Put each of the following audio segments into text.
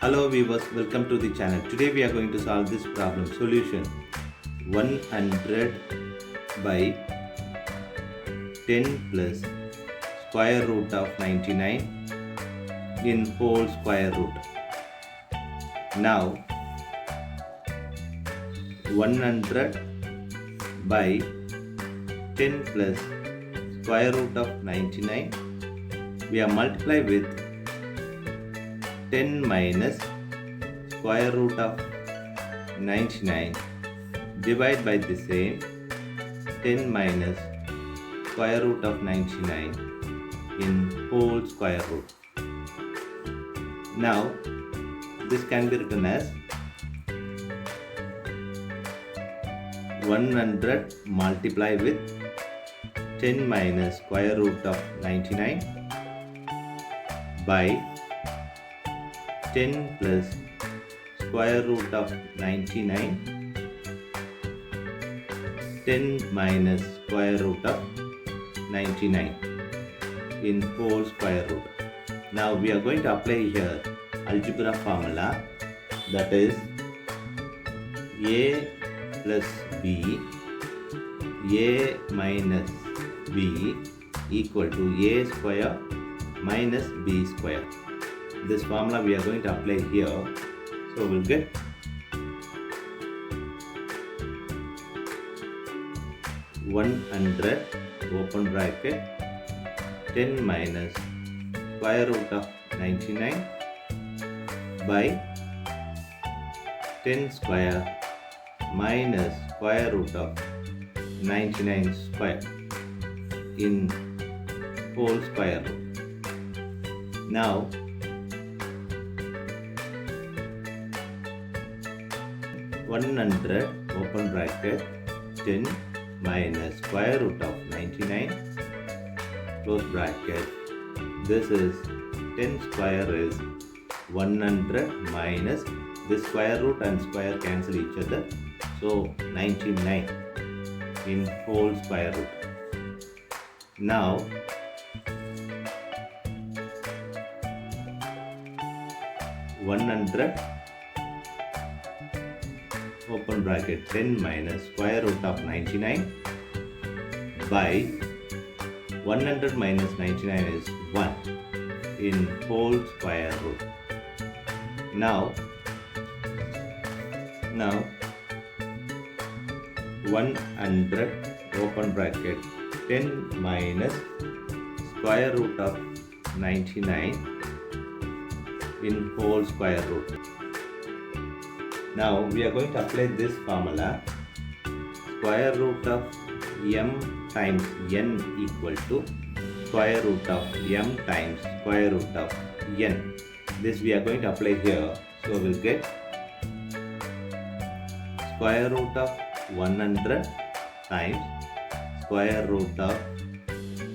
Hello viewers, welcome to the channel. Today we are going to solve this problem. Solution 100 by 10 plus square root of 99 in whole square root. Now 100 by 10 plus square root of 99 we are multiply with 10 minus square root of 99 divide by the same 10 minus square root of 99 in whole square root. Now this can be written as 100 multiply with 10 minus square root of 99 by 10 plus square root of 99 10 minus square root of 99 in whole square root. Now we are going to apply here algebra formula, that is a plus b, a minus b equal to a square minus b square. This formula we are going to apply here. So we'll get 100 open bracket 10 minus square root of 99 by 10 square minus square root of 99 square in whole square root. Now 100 open bracket 10 minus square root of 99 close bracket. This is 10 square is 100 minus the square root and square cancel each other, so 99 in whole square root. Now 100 open bracket 10 minus square root of 99 by 100 minus 99 is 1 in whole square root. Now 100 open bracket 10 minus square root of 99 in whole square root. Now we are going to apply this formula. Square root of m times n equal to square root of m times square root of n. This we are going to apply here. So we'll get square root of 100 times square root of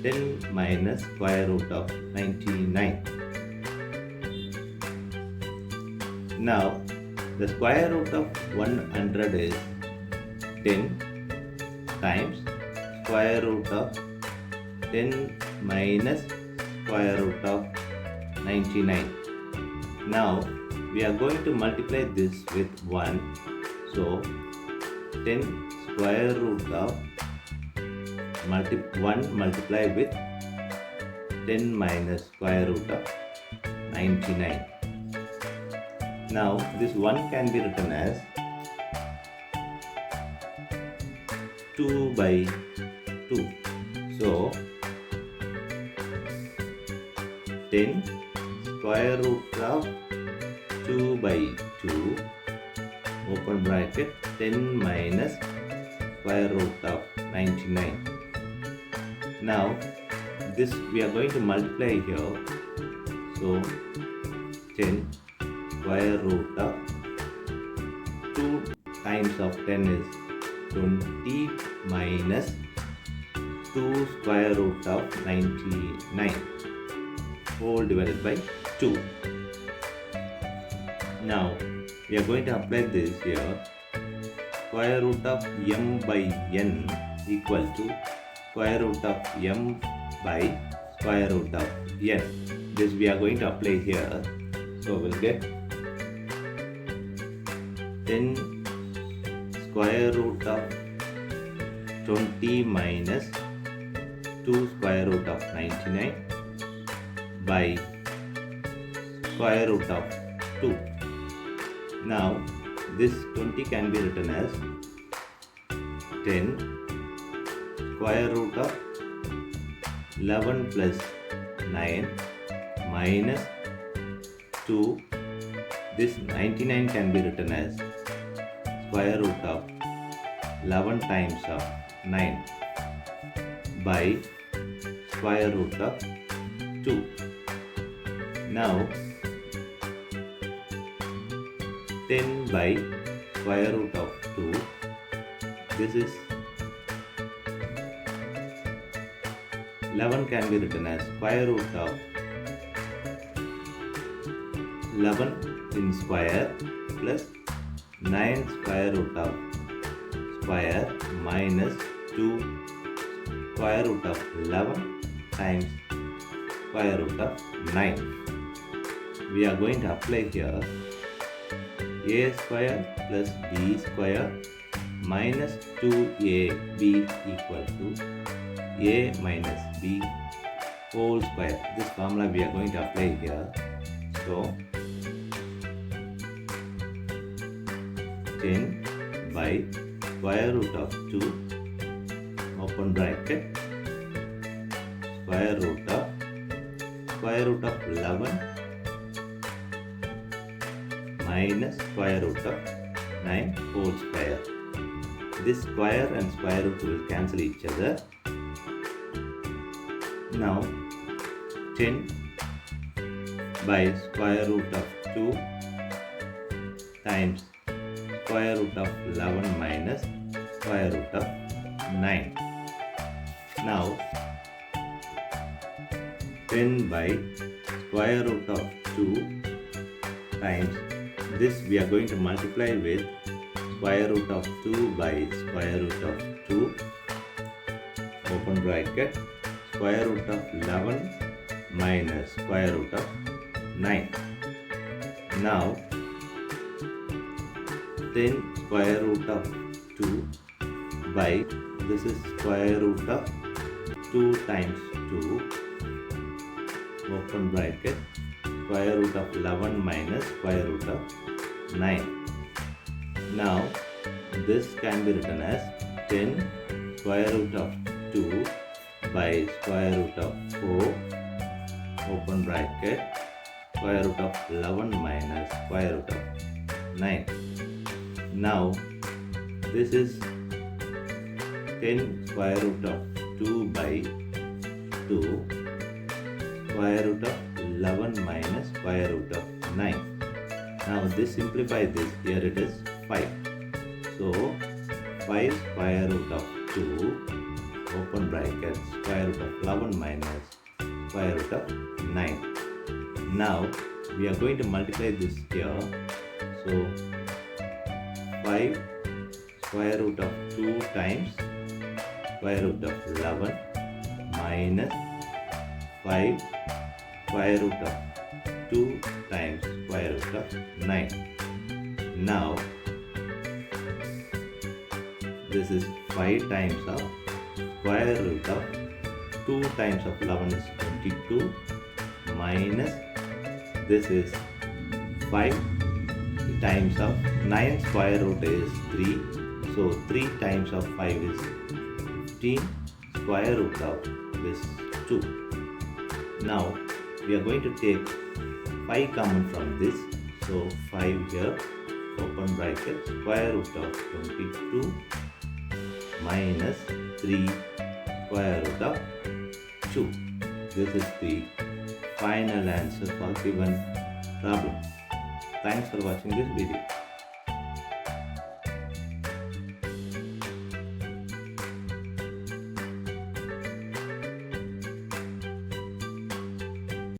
10 minus square root of 99. Now the square root of 100 is 10 times square root of 10 minus square root of 99. Now we are going to multiply this with 1. So 10 square root of 1 multiply with 10 minus square root of 99. Now this 1 can be written as 2 by 2. So 10 square root of 2 by 2 open bracket 10 minus square root of 99. Now this we are going to multiply here. So 10 square root of 2 times of 10 is 20 minus 2 square root of 99 whole divided by 2. Now we are going to apply this here. Square root of m by n equal to square root of m by square root of n. This we are going to apply here. So we'll get 10 square root of 20 minus 2 square root of 99 by square root of 2. Now this 20 can be written as 10 square root of 11 plus 9 minus 2. This 99 can be written as square root of 11 times of 9 by square root of 2. Now 10 by square root of 2, this is 11 can be written as square root of 11 in square plus 9 square root of square minus 2 square root of 11 times square root of 9. We are going to apply here a square plus b square minus 2ab equal to a minus b whole square. This formula we are going to apply here. So 10 by square root of 2 open bracket square root of 11 minus square root of 9 whole square. This square and square root will cancel each other. Now 10 by square root of 2 times square root of 11 minus square root of 9. Now 10 by square root of 2 times this we are going to multiply with square root of 2 by square root of 2 open bracket square root of 11 minus square root of 9. Now 10 square root of 2 by this is square root of 2 times 2 open bracket square root of 11 minus square root of 9. Now this can be written as 10 square root of 2 by square root of 4 open bracket square root of 11 minus square root of 9. Now this is 10 square root of 2 by 2 square root of 11 minus square root of 9. Now this simplify this, here it is 5. So 5 square root of 2 open bracket square root of 11 minus square root of 9. Now we are going to multiply this here. So 5 square root of 2 times square root of 11 minus 5 square root of 2 times square root of 9. Now this is 5 times of square root of 2 times of 11 is 22 minus this is 5 times of 9 square root is 3. So 3 times of 5 is 15 square root of this 2. Now we are going to take 5 common from this. So 5 here open bracket square root of 22 minus 3 square root of 2. This is the final answer for given problem. Thanks for watching this video.